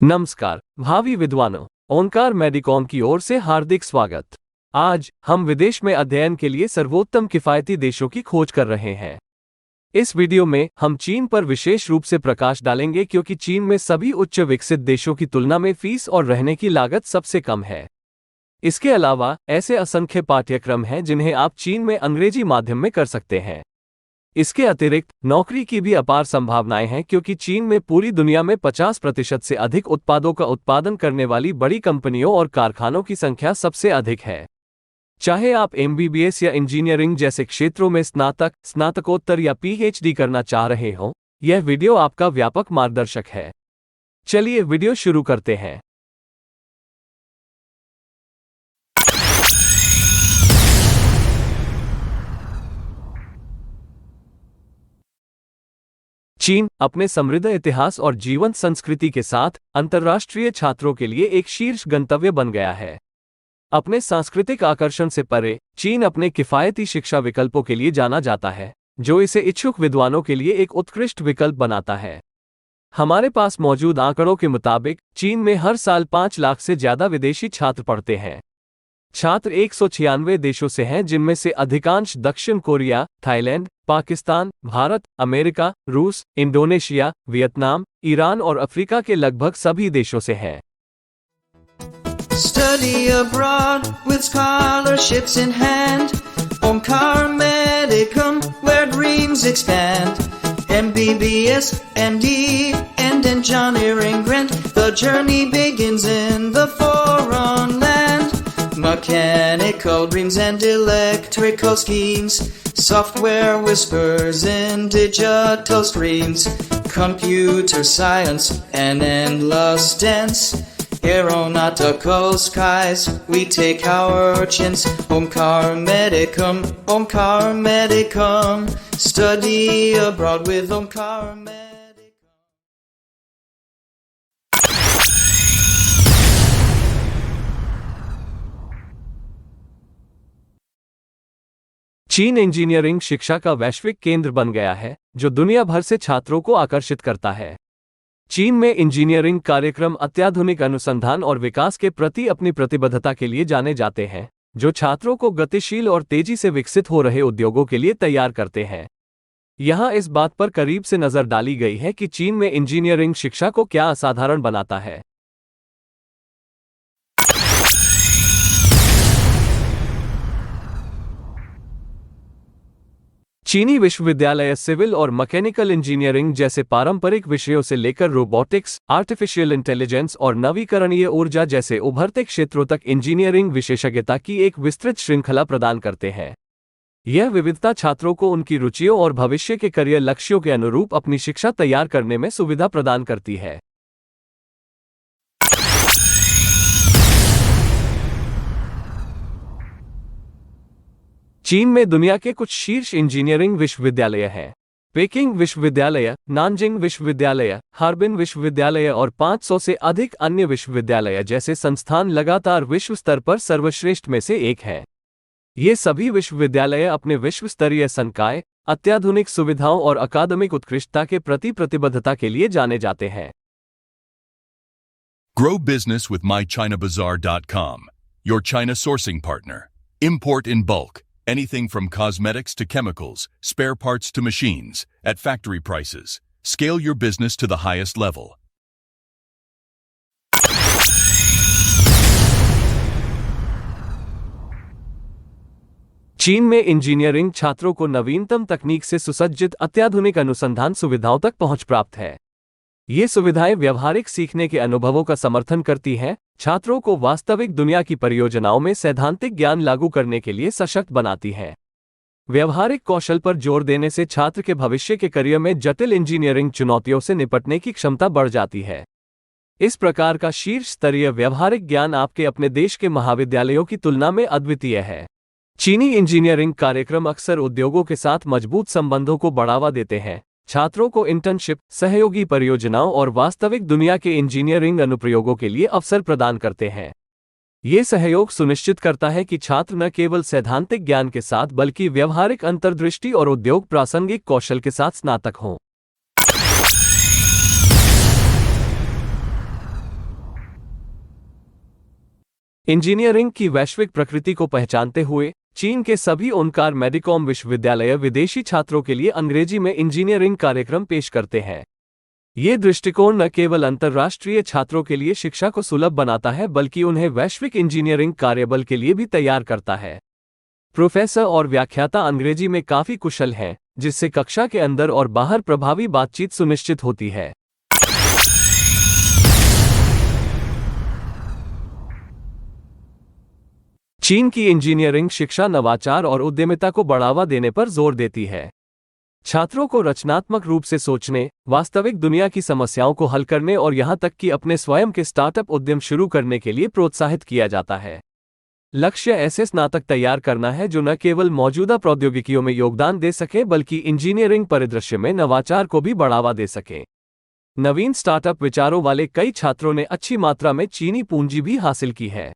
नमस्कार भावी विद्वानों, ओंकार मेडिकॉम की ओर से हार्दिक स्वागत। आज हम विदेश में अध्ययन के लिए सर्वोत्तम किफायती देशों की खोज कर रहे हैं। इस वीडियो में हम चीन पर विशेष रूप से प्रकाश डालेंगे क्योंकि चीन में सभी उच्च विकसित देशों की तुलना में फीस और रहने की लागत सबसे कम है। इसके अलावा ऐसे असंख्य पाठ्यक्रम हैं जिन्हें आप चीन में अंग्रेजी माध्यम में कर सकते हैं। इसके अतिरिक्त नौकरी की भी अपार संभावनाएं हैं क्योंकि चीन में पूरी दुनिया में 50% से अधिक उत्पादों का उत्पादन करने वाली बड़ी कंपनियों और कारखानों की संख्या सबसे अधिक है। चाहे आप एमबीबीएस या इंजीनियरिंग जैसे क्षेत्रों में स्नातक, स्नातकोत्तर या पीएचडी करना चाह रहे हो, यह वीडियो आपका व्यापक मार्गदर्शक है। चलिए वीडियो शुरू करते हैं। चीन अपने समृद्ध इतिहास और जीवंत संस्कृति के साथ अंतर्राष्ट्रीय छात्रों के लिए एक शीर्ष गंतव्य बन गया है। अपने सांस्कृतिक आकर्षण से परे, चीन अपने किफायती शिक्षा विकल्पों के लिए जाना जाता है, जो इसे इच्छुक विद्वानों के लिए एक उत्कृष्ट विकल्प बनाता है। हमारे पास मौजूद आंकड़ों के मुताबिक चीन में हर साल 5 लाख से ज्यादा विदेशी छात्र पढ़ते हैं। छात्र 196 देशों से हैं, जिनमें से अधिकांश दक्षिण Korea, Thailand, Pakistan, Bharat, America, रूस, इंडोनेशिया, वियतनाम, ईरान और अफ्रीका के लगभग सभी देशों से हैं। Study abroad with scholarships in hand. Omkar Medicum, where dreams expand. MBBS, MD, and engineering grant. The journey begins in the foreign land. Mechanical dreams and electrical schemes. Software whispers in digital streams. Computer science and endless dance. Aeronautical skies, we take our chance. Omkar Medicum, Omkar Medicum. Study abroad with Omkar Medicum. चीन engineering शिक्षा का वैश्विक केंद्र बन गया है, जो दुनिया भर से छात्रों को आकर्षित करता है। चीन में इंजीनियरिंग कार्यक्रम अत्याधुनिक अनुसंधान और विकास के प्रति अपनी प्रतिबद्धता के लिए जाने जाते हैं, जो छात्रों को गतिशील और तेजी से विकसित हो रहे उद्योगों के लिए तैयार करते हैं। यहाँ इस बात पर करीब से नजर डाली गई है कि चीन में इंजीनियरिंग शिक्षा को क्या असाधारण बनाता है। चीनी विश्वविद्यालय सिविल और मैकेनिकल इंजीनियरिंग जैसे पारंपरिक विषयों से लेकर रोबोटिक्स, आर्टिफिशियल इंटेलिजेंस और नवीकरणीय ऊर्जा जैसे उभरते क्षेत्रों तक इंजीनियरिंग विशेषज्ञता की एक विस्तृत श्रृंखला प्रदान करते हैं। यह विविधता छात्रों को उनकी रुचियों और भविष्य के करियर लक्ष्यों के अनुरूप अपनी शिक्षा तैयार करने में सुविधा प्रदान करती है। चीन में दुनिया के कुछ शीर्ष इंजीनियरिंग विश्वविद्यालय हैं। पेकिंग विश्वविद्यालय, नानजिंग विश्वविद्यालय, हार्बिन विश्वविद्यालय और 500 से अधिक अन्य विश्वविद्यालय जैसे संस्थान लगातार विश्व स्तर पर सर्वश्रेष्ठ में से एक हैं। ये सभी विश्वविद्यालय अपने विश्व स्तरीय संकाय, अत्याधुनिक सुविधाओं और अकादमिक उत्कृष्टता के प्रति प्रतिबद्धता के लिए जाने जाते हैं। Grow business with mychinabazaar.com, your China sourcing partner. Import in bulk. Anything from cosmetics to chemicals, spare parts to machines, at factory prices. Scale your business to the highest level. चीन में इंजीनियरिंग छात्रों को नवीनतम तकनीक से सुसज्जित अत्याधुनिक अनुसंधान सुविधाओं तक पहुंच प्राप्त है। ये सुविधाएं व्यावहारिक सीखने के अनुभवों का समर्थन करती हैं, छात्रों को वास्तविक दुनिया की परियोजनाओं में सैद्धांतिक ज्ञान लागू करने के लिए सशक्त बनाती हैं। व्यावहारिक कौशल पर जोर देने से छात्र के भविष्य के करियर में जटिल इंजीनियरिंग चुनौतियों से निपटने की क्षमता बढ़ जाती है। इस प्रकार का शीर्ष स्तरीय व्यावहारिक ज्ञान आपके अपने देश के महाविद्यालयों की तुलना में अद्वितीय है। चीनी इंजीनियरिंग कार्यक्रम अक्सर उद्योगों के साथ मजबूत संबंधों को बढ़ावा देते हैं, छात्रों को इंटर्नशिप, सहयोगी परियोजनाओं और वास्तविक दुनिया के इंजीनियरिंग अनुप्रयोगों के लिए अवसर प्रदान करते हैं। ये सहयोग सुनिश्चित करता है कि छात्र न केवल सैद्धांतिक ज्ञान के साथ बल्कि व्यावहारिक अंतर्दृष्टि और उद्योग प्रासंगिक कौशल के साथ स्नातक हों। इंजीनियरिंग की वैश्विक प्रकृति को पहचानते हुए चीन के सभी ओनकार मेडिकॉम विश्वविद्यालय विदेशी छात्रों के लिए अंग्रेजी में इंजीनियरिंग कार्यक्रम पेश करते हैं। ये दृष्टिकोण न केवल अंतर्राष्ट्रीय छात्रों के लिए शिक्षा को सुलभ बनाता है बल्कि उन्हें वैश्विक इंजीनियरिंग कार्यबल के लिए भी तैयार करता है। प्रोफेसर और व्याख्याता अंग्रेजी में काफी कुशल हैं, जिससे कक्षा के अंदर और बाहर प्रभावी बातचीत सुनिश्चित होती है। चीन की इंजीनियरिंग शिक्षा नवाचार और उद्यमिता को बढ़ावा देने पर जोर देती है। छात्रों को रचनात्मक रूप से सोचने, वास्तविक दुनिया की समस्याओं को हल करने और यहां तक कि अपने स्वयं के स्टार्टअप उद्यम शुरू करने के लिए प्रोत्साहित किया जाता है। लक्ष्य ऐसे स्नातक तैयार करना है जो न केवल मौजूदा प्रौद्योगिकियों में योगदान दे सके बल्कि इंजीनियरिंग परिदृश्य में नवाचार को भी बढ़ावा दे सके। नवीन स्टार्टअप विचारों वाले कई छात्रों ने अच्छी मात्रा में चीनी पूंजी भी हासिल की है।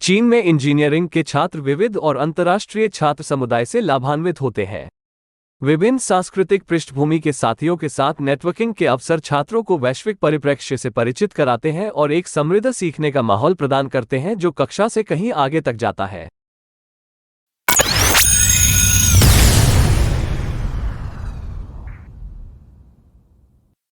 चीन में इंजीनियरिंग के छात्र विविध और अंतर्राष्ट्रीय छात्र समुदाय से लाभान्वित होते हैं। विभिन्न सांस्कृतिक पृष्ठभूमि के साथियों के साथ नेटवर्किंग के अवसर छात्रों को वैश्विक परिप्रेक्ष्य से परिचित कराते हैं और एक समृद्ध सीखने का माहौल प्रदान करते हैं जो कक्षा से कहीं आगे तक जाता है।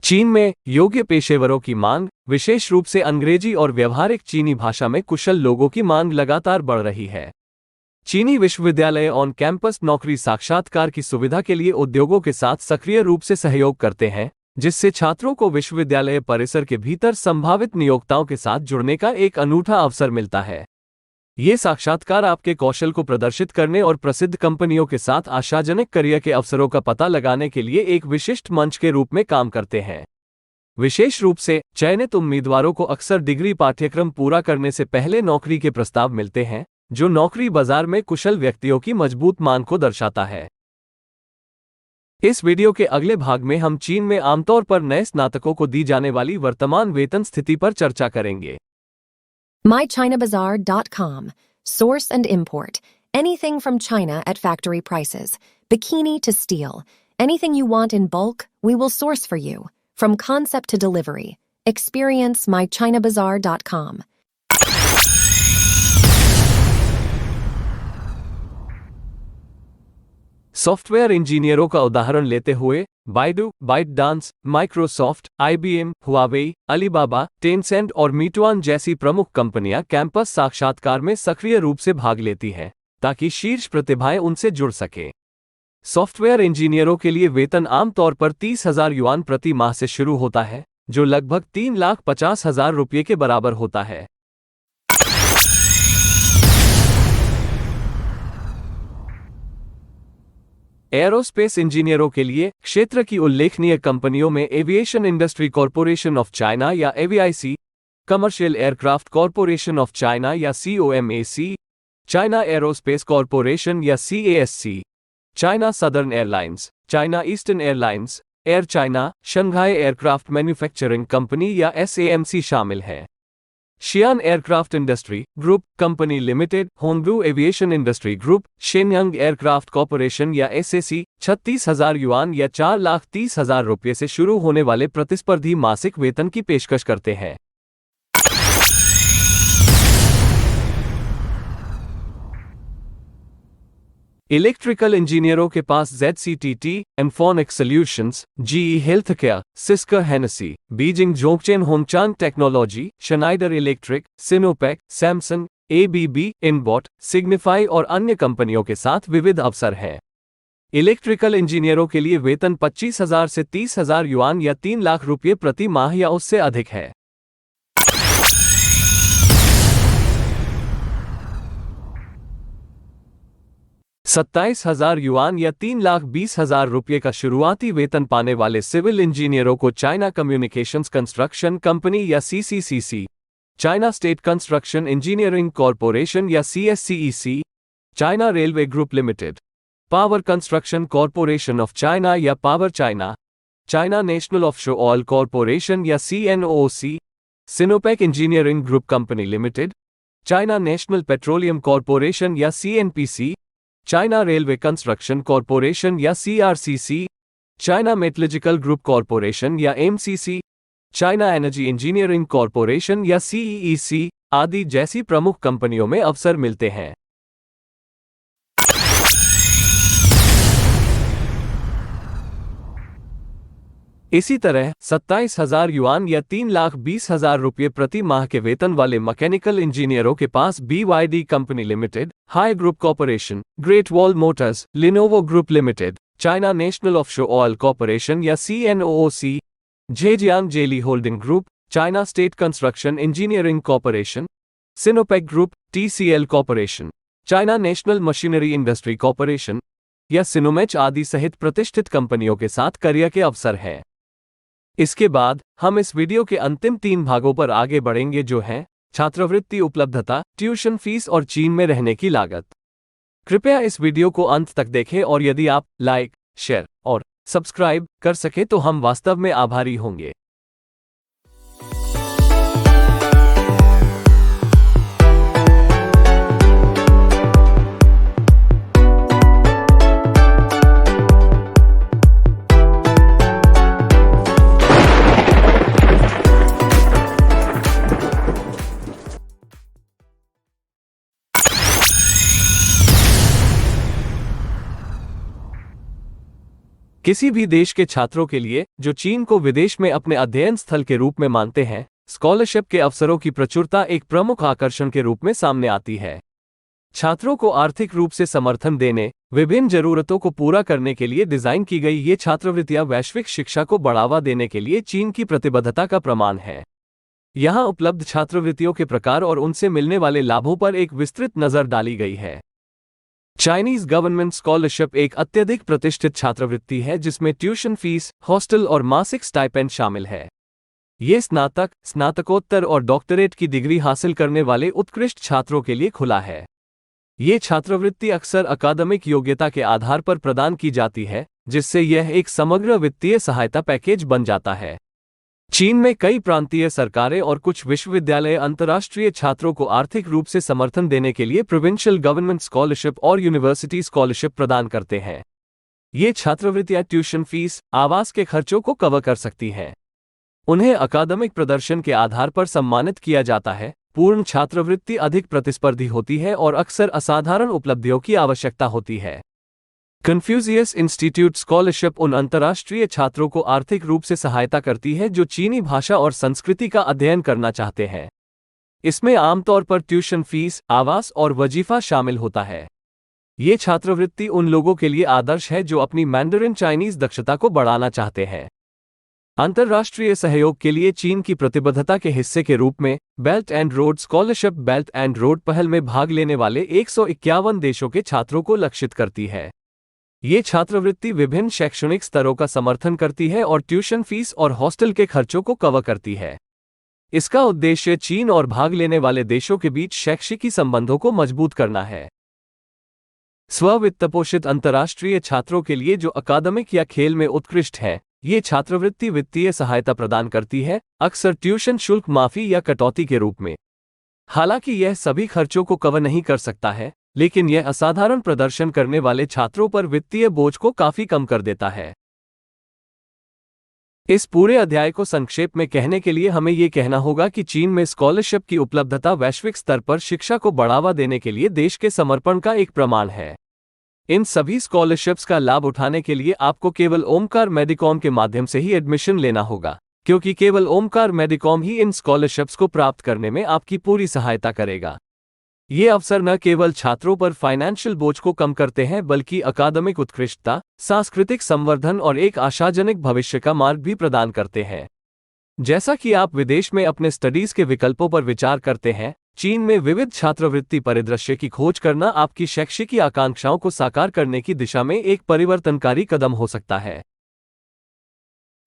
चीन में योग्य पेशेवरों की मांग, विशेष रूप से अंग्रेजी और व्यवहारिक चीनी भाषा में कुशल लोगों की मांग लगातार बढ़ रही है। चीनी विश्वविद्यालय ऑन कैंपस नौकरी साक्षात्कार की सुविधा के लिए उद्योगों के साथ सक्रिय रूप से सहयोग करते हैं, जिससे छात्रों को विश्वविद्यालय परिसर के भीतर संभावित नियोक्ताओं के साथ जुड़ने का एक अनूठा अवसर मिलता है। ये साक्षात्कार आपके कौशल को प्रदर्शित करने और प्रसिद्ध कंपनियों के साथ आशाजनक करियर के अवसरों का पता लगाने के लिए एक विशिष्ट मंच के रूप में काम करते हैं। विशेष रूप से चयनित उम्मीदवारों को अक्सर डिग्री पाठ्यक्रम पूरा करने से पहले नौकरी के प्रस्ताव मिलते हैं, जो नौकरी बाजार में कुशल व्यक्तियों की मजबूत मांग को दर्शाता है। इस वीडियो के अगले भाग में हम चीन में आमतौर पर नए स्नातकों को दी जाने वाली वर्तमान वेतन स्थिति पर चर्चा करेंगे। MyChinaBazaar.com. Source and import. Anything from China at factory prices. Bikini to steel. Anything you want in bulk, we will source for you. From concept to delivery. Experience MyChinaBazaar.com. Software इंजीनियरों का उदाहरण लेते हुए Baidu, ByteDance, Microsoft, IBM, Huawei, Alibaba, Tencent और Meituan जैसी प्रमुख कंपनियां campus साक्षात्कार में सक्रिय रूप से भाग लेती हैं, ताकि शीर्ष प्रतिभाएं उनसे जुड़ सके। सॉफ्टवेयर इंजीनियरों के लिए वेतन आमतौर पर 30,000 युआन प्रति माह से शुरू होता है, जो लगभग 3,50,000 रुपये के बराबर होता है। एरोस्पेस इंजीनियरों के लिए क्षेत्र की उल्लेखनीय कंपनियों में aviation industry corporation of China या AVIC, commercial aircraft corporation of China या COMAC, चाइना एरोस्पेस कॉरपोरेशन या CASC, China southern airlines, China eastern airlines, air China, Shanghai aircraft manufacturing company या SAMC शामिल हैं। Xi'an aircraft industry group company limited, Hongdu aviation industry group, Shenyang aircraft corporation या SAC 36,000 yuan या 4,30,000 रुपये से शुरू होने वाले प्रतिस्पर्धी मासिक वेतन की पेशकश करते हैं। इलेक्ट्रिकल इंजीनियरों के पास ZCTT, एम्फोनिक solutions, GE healthcare, Cisco Hennessy, Beijing Zhongchen Hongchang technology, Schneider electric, Sinopec, Samsung, ABB, Inbot, Signify और अन्य कंपनियों के साथ विविध अवसर हैं। इलेक्ट्रिकल इंजीनियरों के लिए वेतन 25,000 से 30,000 युआन या 3 लाख रुपये प्रति माह या उससे अधिक है। $27,000 युआन या 3,20,000 रुपये का शुरुआती वेतन पाने वाले सिविल इंजीनियरों को चाइना कम्युनिकेशंस कंस्ट्रक्शन कंपनी या CCCC, China state construction engineering corporation या CSCEC, China railway group limited, power construction corporation of China या power China, China national offshore oil corporation या CNOOC, Sinopec engineering group company limited, China national petroleum corporation या CNPC, China railway construction corporation या CRCC, China metallurgical group corporation या MCC, China energy engineering corporation या CEEC आदि जैसी प्रमुख कंपनियों में अवसर मिलते हैं। इसी तरह 27,000 युआन या 3,20,000 रुपये प्रति माह के वेतन वाले मैकेनिकल इंजीनियरों के पास BYD company limited, high group corporation, great wall Motors, Lenovo group limited, China national offshore oil corporation या CNOOC, Zhejiang jelly holding group, China state construction engineering corporation, Sinopec group, TCL corporation, China national machinery industry corporation या सिनोमेच आदि सहित प्रतिष्ठित कंपनियों के साथ career के अवसर हैं। इसके बाद हम इस वीडियो के अंतिम 3 भागों पर आगे बढ़ेंगे, जो हैं छात्रवृत्ति उपलब्धता, ट्यूशन फीस और चीन में रहने की लागत। कृपया इस वीडियो को अंत तक देखें और यदि आप लाइक, शेयर और सब्सक्राइब कर सके तो हम वास्तव में आभारी होंगे। किसी भी देश के छात्रों के लिए जो चीन को विदेश में अपने अध्ययन स्थल के रूप में मानते हैं, स्कॉलरशिप के अवसरों की प्रचुरता एक प्रमुख आकर्षण के रूप में सामने आती है। छात्रों को आर्थिक रूप से समर्थन देने, विभिन्न जरूरतों को पूरा करने के लिए डिजाइन की गई ये छात्रवृत्तियां वैश्विक शिक्षा को बढ़ावा देने के लिए चीन की प्रतिबद्धता का प्रमाण है। यहां उपलब्ध छात्रवृत्तियों के प्रकार और उनसे मिलने वाले लाभों पर एक विस्तृत नजर डाली गई है। चाइनीज गवर्नमेंट स्कॉलरशिप एक अत्यधिक प्रतिष्ठित छात्रवृत्ति है जिसमें ट्यूशन फीस, हॉस्टल और मासिक स्टाइपेंड शामिल है। ये स्नातक, स्नातकोत्तर और डॉक्टरेट की डिग्री हासिल करने वाले उत्कृष्ट छात्रों के लिए खुला है। ये छात्रवृत्ति अक्सर अकादमिक योग्यता के आधार पर प्रदान की जाती है, जिससे यह एक समग्र वित्तीय सहायता पैकेज बन जाता है। चीन में कई प्रांतीय सरकारें और कुछ विश्वविद्यालय अंतर्राष्ट्रीय छात्रों को आर्थिक रूप से समर्थन देने के लिए प्रोविंशियल गवर्नमेंट स्कॉलरशिप और यूनिवर्सिटी स्कॉलरशिप प्रदान करते हैं। ये छात्रवृत्तियां ट्यूशन फीस, आवास के खर्चों को कवर कर सकती हैं। उन्हें अकादमिक प्रदर्शन के आधार पर सम्मानित किया जाता है। पूर्ण छात्रवृत्ति अधिक प्रतिस्पर्धी होती है और अक्सर असाधारण उपलब्धियों की आवश्यकता होती है। कन्फ्यूशियस इंस्टीट्यूट स्कॉलरशिप उन अंतर्राष्ट्रीय छात्रों को आर्थिक रूप से सहायता करती है जो चीनी भाषा और संस्कृति का अध्ययन करना चाहते हैं। इसमें आमतौर पर ट्यूशन फीस, आवास और वजीफा शामिल होता है। ये छात्रवृत्ति उन लोगों के लिए आदर्श है जो अपनी मैंडरिन चाइनीज दक्षता को बढ़ाना चाहते हैं। अंतर्राष्ट्रीय सहयोग के लिए चीन की प्रतिबद्धता के हिस्से के रूप में belt and road scholarship belt and road पहल में भाग लेने वाले 151 देशों के छात्रों को लक्षित करती है। ये छात्रवृत्ति विभिन्न शैक्षणिक स्तरों का समर्थन करती है और ट्यूशन फीस और हॉस्टल के खर्चों को कवर करती है। इसका उद्देश्य चीन और भाग लेने वाले देशों के बीच शैक्षिकी संबंधों को मजबूत करना है। स्व-वित्तपोषित अंतर्राष्ट्रीय छात्रों के लिए जो अकादमिक या खेल में उत्कृष्ट हैं, ये छात्रवृत्ति वित्तीय सहायता प्रदान करती है, अक्सर ट्यूशन शुल्क माफी या कटौती के रूप में। हालांकि यह सभी खर्चों को कवर नहीं कर सकता है, लेकिन यह असाधारण प्रदर्शन करने वाले छात्रों पर वित्तीय बोझ को काफी कम कर देता है। इस पूरे अध्याय को संक्षेप में कहने के लिए हमें यह कहना होगा कि चीन में स्कॉलरशिप की उपलब्धता वैश्विक स्तर पर शिक्षा को बढ़ावा देने के लिए देश के समर्पण का एक प्रमाण है। इन सभी स्कॉलरशिप्स का लाभ उठाने के लिए आपको केवल ओमकार मेडिकॉम के माध्यम से ही एडमिशन लेना होगा, क्योंकि केवल ओमकार मेडिकॉम ही इन स्कॉलरशिप्स को प्राप्त करने में आपकी पूरी सहायता करेगा। ये अवसर न केवल छात्रों पर फाइनेंशियल बोझ को कम करते हैं, बल्कि अकादमिक उत्कृष्टता, सांस्कृतिक संवर्धन और एक आशाजनक भविष्य का मार्ग भी प्रदान करते हैं। जैसा कि आप विदेश में अपने स्टडीज के विकल्पों पर विचार करते हैं, चीन में विविध छात्रवृत्ति परिदृश्य की खोज करना आपकी शैक्षिक आकांक्षाओं को साकार करने की दिशा में एक परिवर्तनकारी कदम हो सकता है।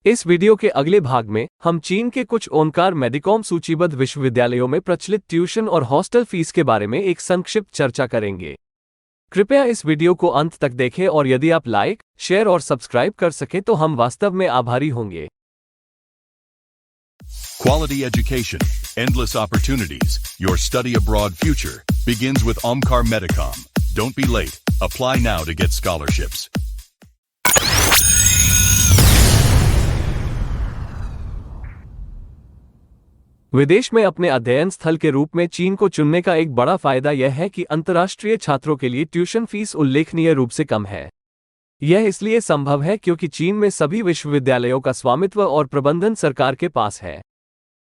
इस वीडियो के अगले भाग में हम चीन के कुछ ओमकार मेडिकॉम सूचीबद्ध विश्वविद्यालयों में प्रचलित ट्यूशन और हॉस्टल फीस के बारे में एक संक्षिप्त चर्चा करेंगे। कृपया इस वीडियो को अंत तक देखें और यदि आप लाइक, शेयर और सब्सक्राइब कर सकें तो हम वास्तव में आभारी होंगे। Quality education, endless opportunities. Your study abroad future begins with Omkar Medicom. Don't be late. Apply now to get scholarships. विदेश में अपने अध्ययन स्थल के रूप में चीन को चुनने का एक बड़ा फायदा यह है कि अंतर्राष्ट्रीय छात्रों के लिए ट्यूशन फीस उल्लेखनीय रूप से कम है। यह इसलिए संभव है क्योंकि चीन में सभी विश्वविद्यालयों का स्वामित्व और प्रबंधन सरकार के पास है।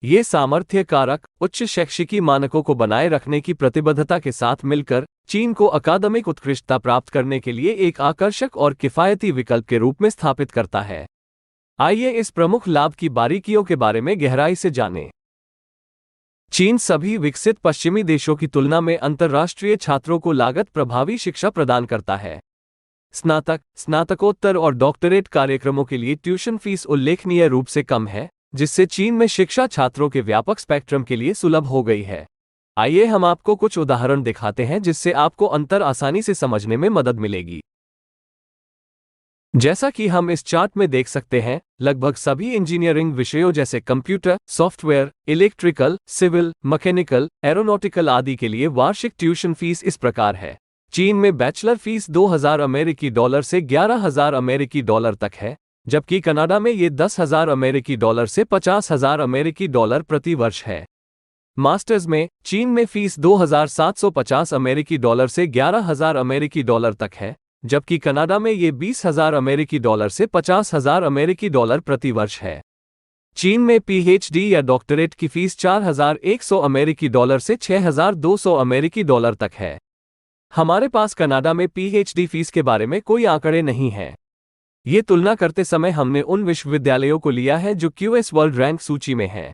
ये सामर्थ्य कारक उच्च शैक्षिकी मानकों को बनाए रखने की प्रतिबद्धता के साथ मिलकर चीन को अकादमिक उत्कृष्टता प्राप्त करने के लिए एक आकर्षक और किफायती विकल्प के रूप में स्थापित करता है। आइए इस प्रमुख लाभ की बारीकियों के बारे में गहराई से जानें। चीन सभी विकसित पश्चिमी देशों की तुलना में अंतर्राष्ट्रीय छात्रों को लागत प्रभावी शिक्षा प्रदान करता है। स्नातक, स्नातकोत्तर और डॉक्टरेट कार्यक्रमों के लिए ट्यूशन फीस उल्लेखनीय रूप से कम है, जिससे चीन में शिक्षा छात्रों के व्यापक स्पेक्ट्रम के लिए सुलभ हो गई है। आइए हम आपको कुछ उदाहरण दिखाते हैं जिससे आपको अंतर आसानी से समझने में मदद मिलेगी। जैसा कि हम इस चार्ट में देख सकते हैं, लगभग सभी इंजीनियरिंग विषयों जैसे computer, software, electrical, civil, mechanical, aeronautical आदि के लिए वार्षिक ट्यूशन फीस इस प्रकार है। चीन में बैचलर फीस $2000 से $11,000 तक है, जबकि कनाडा में ये $10,000 से $50,000 प्रति वर्ष है। मास्टर्स में चीन में फीस $2,750 से $11,000 तक है, जबकि कनाडा में ये $20,000 से $50,000 प्रति वर्ष है। चीन में पीएचडी या डॉक्टरेट की फीस $4,100 से $6,200 तक है। हमारे पास कनाडा में पीएचडी फीस के बारे में कोई आंकड़े नहीं हैं। ये तुलना करते समय हमने उन विश्वविद्यालयों को लिया है जो क्यूएस वर्ल्ड रैंक सूची में हैं।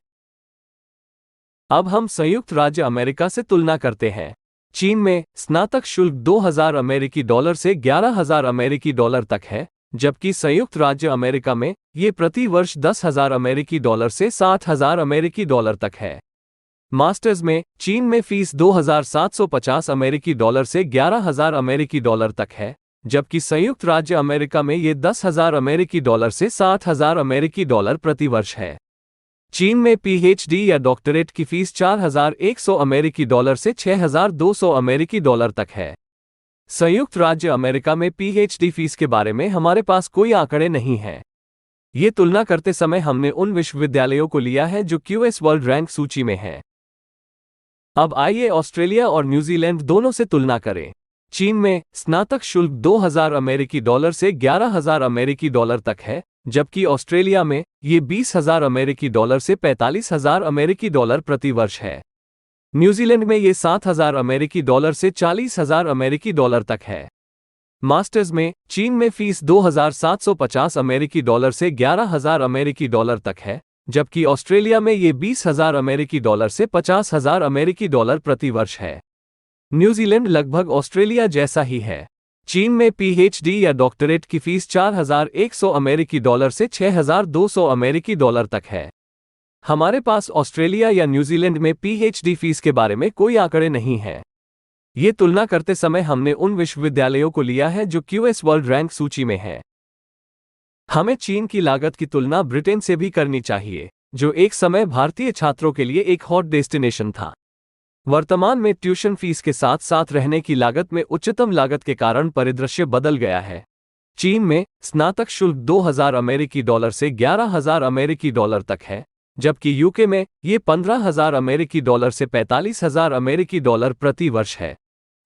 अब हम संयुक्त राज्य अमेरिका से तुलना करते हैं। चीन में स्नातक शुल्क $2,000 से $11,000 तक है, जबकि संयुक्त राज्य अमेरिका में ये प्रति वर्ष $10,000 से $60,000 तक है। मास्टर्स में चीन में फीस $2,750 से $11,000 तक है, जबकि संयुक्त राज्य अमेरिका में ये $10,000 से $60,000 प्रति वर्ष है। चीन में पीएचडी या डॉक्टरेट की फीस $4,100 से $6,200 तक है। संयुक्त राज्य अमेरिका में पीएचडी फीस के बारे में हमारे पास कोई आंकड़े नहीं हैं। ये तुलना करते समय हमने उन विश्वविद्यालयों को लिया है जो क्यूएस वर्ल्ड रैंक सूची में हैं। अब आइए ऑस्ट्रेलिया और न्यूजीलैंड दोनों से तुलना करें। चीन में स्नातक शुल्क $2,000 से $11,000 तक है, जबकि ऑस्ट्रेलिया में ये $20,000 से $45,000 प्रति वर्ष है। न्यूजीलैंड में ये $7,000 से $40,000 तक है। मास्टर्स में चीन में फीस $2,750 से $11,000 तक है, जबकि ऑस्ट्रेलिया में ये $20,000 से $50,000 प्रति वर्ष है। न्यूजीलैंड लगभग ऑस्ट्रेलिया जैसा ही है। चीन में पीएचडी या डॉक्टरेट की फीस $4,100 से $6,200 तक है। हमारे पास ऑस्ट्रेलिया या न्यूजीलैंड में पीएचडी फीस के बारे में कोई आंकड़े नहीं हैं। ये तुलना करते समय हमने उन विश्वविद्यालयों को लिया है जो क्यूएस वर्ल्ड रैंक सूची में हैं। हमें चीन की लागत की तुलना ब्रिटेन से भी करनी चाहिए, जो एक समय भारतीय छात्रों के लिए एक हॉट डेस्टिनेशन था। वर्तमान में ट्यूशन फीस के साथ साथ रहने की लागत में उच्चतम लागत के कारण परिदृश्य बदल गया है। चीन में स्नातक शुल्क $2,000 से $11,000 तक है, जबकि यूके में ये $15,000 से $45,000 प्रति वर्ष है।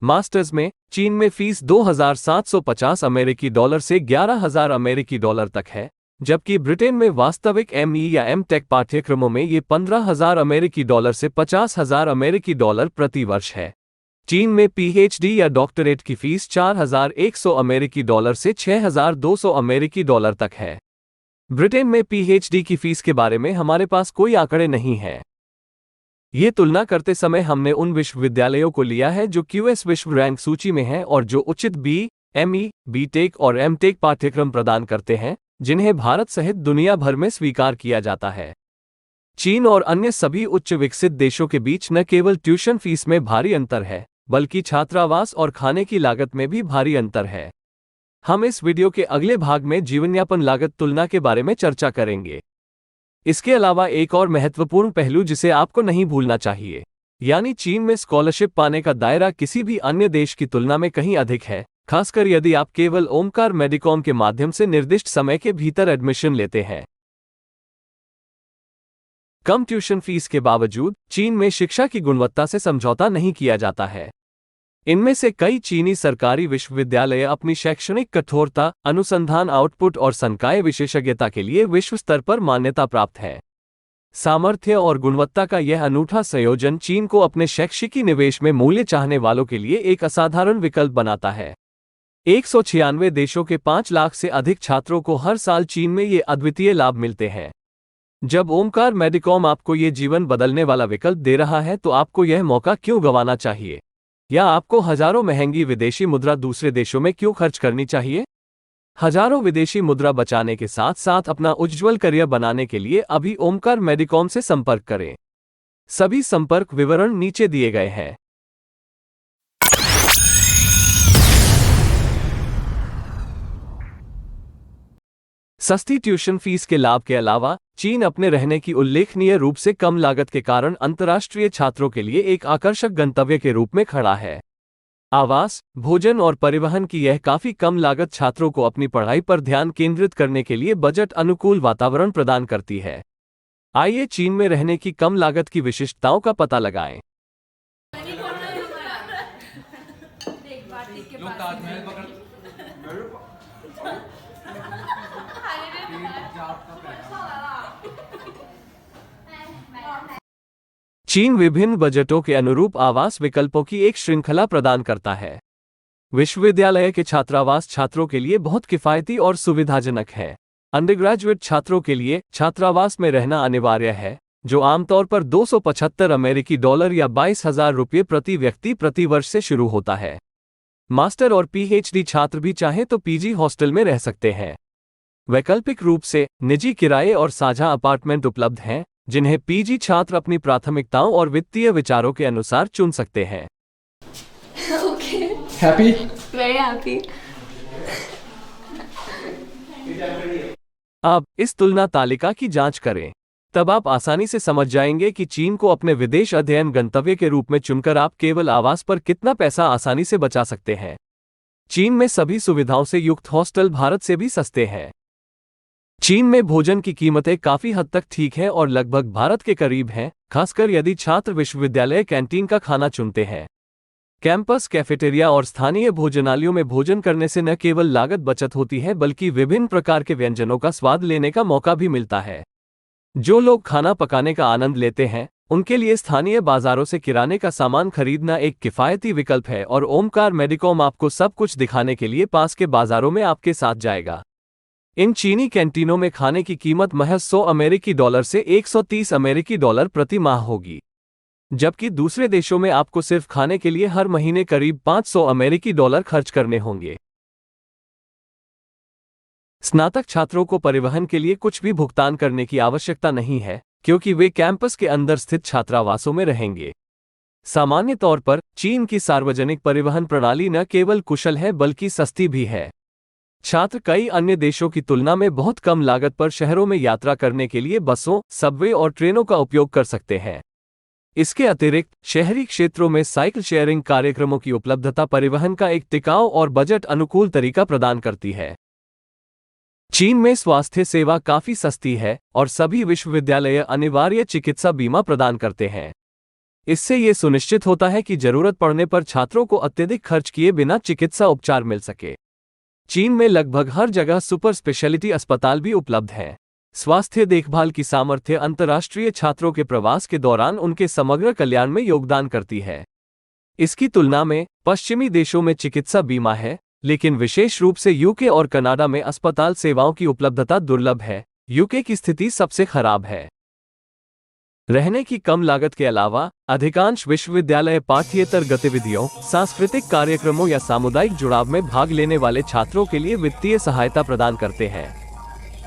मास्टर्स में चीन में फीस $2,750 से $11,000 तक है, जबकि ब्रिटेन में वास्तविक एमई या एमटेक पाठ्यक्रमों में ये $15,000 से $50,000 प्रति वर्ष है। चीन में पीएचडी या डॉक्टरेट की फीस $4,100 से $6,200 तक है। ब्रिटेन में पीएचडी की फीस के बारे में हमारे पास कोई आंकड़े नहीं हैं। ये तुलना करते समय हमने उन विश्वविद्यालयों को लिया है जो क्यूएस विश्व रैंक सूची में हैं और जो उचित एमई, बीटेक और एमटेक पाठ्यक्रम प्रदान करते हैं, जिन्हें भारत सहित दुनिया भर में स्वीकार किया जाता है। चीन और अन्य सभी उच्च विकसित देशों के बीच न केवल ट्यूशन फीस में भारी अंतर है, बल्कि छात्रावास और खाने की लागत में भी भारी अंतर है। हम इस वीडियो के अगले भाग में जीवनयापन लागत तुलना के बारे में चर्चा करेंगे। इसके अलावा एक और महत्वपूर्ण पहलू जिसे आपको नहीं भूलना चाहिए, यानी चीन में स्कॉलरशिप पाने का दायरा किसी भी अन्य देश की तुलना में कहीं अधिक है, खासकर यदि आप केवल ओमकार मेडिकॉम के माध्यम से निर्दिष्ट समय के भीतर एडमिशन लेते हैं। कम ट्यूशन फीस के बावजूद चीन में शिक्षा की गुणवत्ता से समझौता नहीं किया जाता है। इनमें से कई चीनी सरकारी विश्वविद्यालय अपनी शैक्षणिक कठोरता, अनुसंधान आउटपुट और संकाय विशेषज्ञता के लिए विश्व स्तर पर मान्यता प्राप्त है। सामर्थ्य और गुणवत्ता का यह अनूठा संयोजन चीन को अपने शैक्षिकी निवेश में मूल्य चाहने वालों के लिए एक असाधारण विकल्प बनाता है। 196 देशों के 5 लाख से अधिक छात्रों को हर साल चीन में ये अद्वितीय लाभ मिलते हैं। जब ओमकार मेडिकॉम आपको ये जीवन बदलने वाला विकल्प दे रहा है तो आपको यह मौका क्यों गंवाना चाहिए? या आपको हजारों महंगी विदेशी मुद्रा दूसरे देशों में क्यों खर्च करनी चाहिए? हजारों विदेशी मुद्रा बचाने के साथ साथ अपना उज्ज्वल करियर बनाने के लिए अभी ओमकार मेडिकॉम से संपर्क करें। सभी संपर्क विवरण नीचे दिए गए हैं। सस्ती ट्यूशन फीस के लाभ के अलावा चीन अपने रहने की उल्लेखनीय रूप से कम लागत के कारण अंतर्राष्ट्रीय छात्रों के लिए एक आकर्षक गंतव्य के रूप में खड़ा है। आवास, भोजन और परिवहन की यह काफी कम लागत छात्रों को अपनी पढ़ाई पर ध्यान केंद्रित करने के लिए बजट अनुकूल वातावरण प्रदान करती है। आइए चीन में रहने की कम लागत की विशिष्टताओं का पता लगाएं। चीन विभिन्न बजटों के अनुरूप आवास विकल्पों की एक श्रृंखला प्रदान करता है। विश्वविद्यालय के छात्रावास छात्रों के लिए बहुत किफायती और सुविधाजनक है। अंडरग्रेजुएट छात्रों के लिए छात्रावास में रहना अनिवार्य है, जो आमतौर पर $275 या 22,000 रुपये प्रति व्यक्ति प्रति वर्ष से शुरू होता है। मास्टर और पीएचडी छात्र भी चाहे तो पीजी हॉस्टल में रह सकते हैं। वैकल्पिक रूप से निजी किराए और साझा अपार्टमेंट उपलब्ध हैं, जिन्हें पीजी छात्र अपनी प्राथमिकताओं और वित्तीय विचारों के अनुसार चुन सकते हैं। Okay. Happy? Very happy. अब इस तुलना तालिका की जांच करें, तब आप आसानी से समझ जाएंगे कि चीन को अपने विदेश अध्ययन गंतव्य के रूप में चुनकर आप केवल आवास पर कितना पैसा आसानी से बचा सकते हैं। चीन में सभी सुविधाओं से युक्त हॉस्टल भारत से भी सस्ते हैं। चीन में भोजन की कीमतें काफी हद तक ठीक हैं और लगभग भारत के करीब हैं, खासकर यदि छात्र विश्वविद्यालय कैंटीन का खाना चुनते हैं। कैंपस कैफेटेरिया और स्थानीय भोजनालयों में भोजन करने से न केवल लागत बचत होती है बल्कि विभिन्न प्रकार के व्यंजनों का स्वाद लेने का मौका भी मिलता है। जो लोग खाना पकाने का आनंद लेते हैं, उनके लिए स्थानीय बाजारों से किराने का सामान खरीदना एक किफायती विकल्प है और ओमकार मेडिकॉम आपको सब कुछ दिखाने के लिए पास के बाजारों में आपके साथ जाएगा। इन चीनी कैंटीनों में खाने की कीमत महज $100 से $130 प्रति माह होगी, जबकि दूसरे देशों में आपको सिर्फ खाने के लिए हर महीने करीब $500 खर्च करने होंगे। स्नातक छात्रों को परिवहन के लिए कुछ भी भुगतान करने की आवश्यकता नहीं है, क्योंकि वे कैंपस के अंदर स्थित छात्रावासों में रहेंगे। सामान्य तौर पर चीन की सार्वजनिक परिवहन प्रणाली न केवल कुशल है बल्कि सस्ती भी है। छात्र कई अन्य देशों की तुलना में बहुत कम लागत पर शहरों में यात्रा करने के लिए बसों, सबवे और ट्रेनों का उपयोग कर सकते हैं। इसके अतिरिक्त शहरी क्षेत्रों में साइकिल शेयरिंग कार्यक्रमों की उपलब्धता परिवहन का एक टिकाऊ और बजट अनुकूल तरीका प्रदान करती है। चीन में स्वास्थ्य सेवा काफी सस्ती है और सभी विश्वविद्यालय अनिवार्य चिकित्सा बीमा प्रदान करते हैं। इससे ये सुनिश्चित होता है कि जरूरत पड़ने पर छात्रों को अत्यधिक खर्च किए बिना चिकित्सा उपचार मिल सके। चीन में लगभग हर जगह सुपर स्पेशलिटी अस्पताल भी उपलब्ध हैं। स्वास्थ्य देखभाल की सामर्थ्य अंतर्राष्ट्रीय छात्रों के प्रवास के दौरान उनके समग्र कल्याण में योगदान करती है। इसकी तुलना में पश्चिमी देशों में चिकित्सा बीमा है, लेकिन विशेष रूप से यूके और कनाडा में अस्पताल सेवाओं की उपलब्धता दुर्लभ है। यूके की स्थिति सबसे खराब है। रहने की कम लागत के अलावा अधिकांश विश्वविद्यालय पाठ्येतर गतिविधियों, सांस्कृतिक कार्यक्रमों या सामुदायिक जुड़ाव में भाग लेने वाले छात्रों के लिए वित्तीय सहायता प्रदान करते हैं।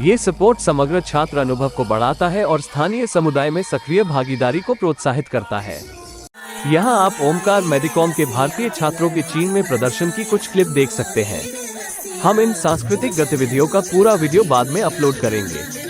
ये सपोर्ट समग्र छात्र अनुभव को बढ़ाता है और स्थानीय समुदाय में सक्रिय भागीदारी को प्रोत्साहित करता है। यहाँ आप ओमकार मेडिकॉम के भारतीय छात्रों के चीन में प्रदर्शन की कुछ क्लिप देख सकते हैं। हम इन सांस्कृतिक गतिविधियों का पूरा वीडियो बाद में अपलोड करेंगे।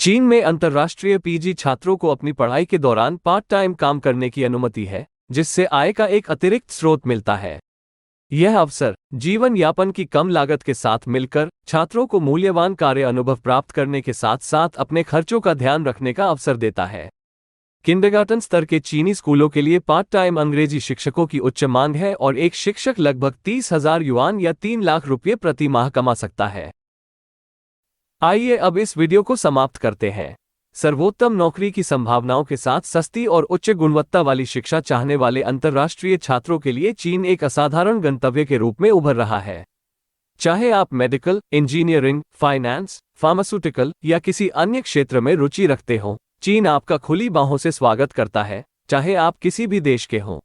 चीन में अंतर्राष्ट्रीय पीजी छात्रों को अपनी पढ़ाई के दौरान पार्ट टाइम काम करने की अनुमति है, जिससे आय का एक अतिरिक्त स्रोत मिलता है। यह अवसर जीवन यापन की कम लागत के साथ मिलकर छात्रों को मूल्यवान कार्य अनुभव प्राप्त करने के साथ साथ अपने खर्चों का ध्यान रखने का अवसर देता है। किंडरगार्टन स्तर के चीनी स्कूलों के लिए पार्ट टाइम अंग्रेजी शिक्षकों की उच्च मांग है और एक शिक्षक लगभग 30,000 युआन या 3 लाख रुपये प्रति माह कमा सकता है। आइए अब इस वीडियो को समाप्त करते हैं। सर्वोत्तम नौकरी की संभावनाओं के साथ सस्ती और उच्च गुणवत्ता वाली शिक्षा चाहने वाले अंतर्राष्ट्रीय छात्रों के लिए चीन एक असाधारण गंतव्य के रूप में उभर रहा है। चाहे आप मेडिकल, इंजीनियरिंग, फाइनेंस, फार्मास्यूटिकल या किसी अन्य क्षेत्र में रुचि रखते हो, चीन आपका खुली बाहों से स्वागत करता है, चाहे आप किसी भी देश के हों।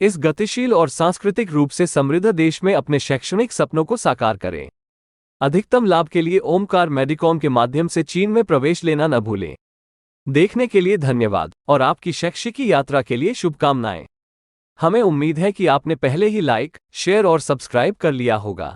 इस गतिशील और सांस्कृतिक रूप से समृद्ध देश में अपने शैक्षणिक सपनों को साकार करें। अधिकतम लाभ के लिए ओमकार मेडिकॉम के माध्यम से चीन में प्रवेश लेना न भूलें। देखने के लिए धन्यवाद और आपकी शैक्षिक यात्रा के लिए शुभकामनाएं। हमें उम्मीद है कि आपने पहले ही लाइक, शेयर और सब्सक्राइब कर लिया होगा।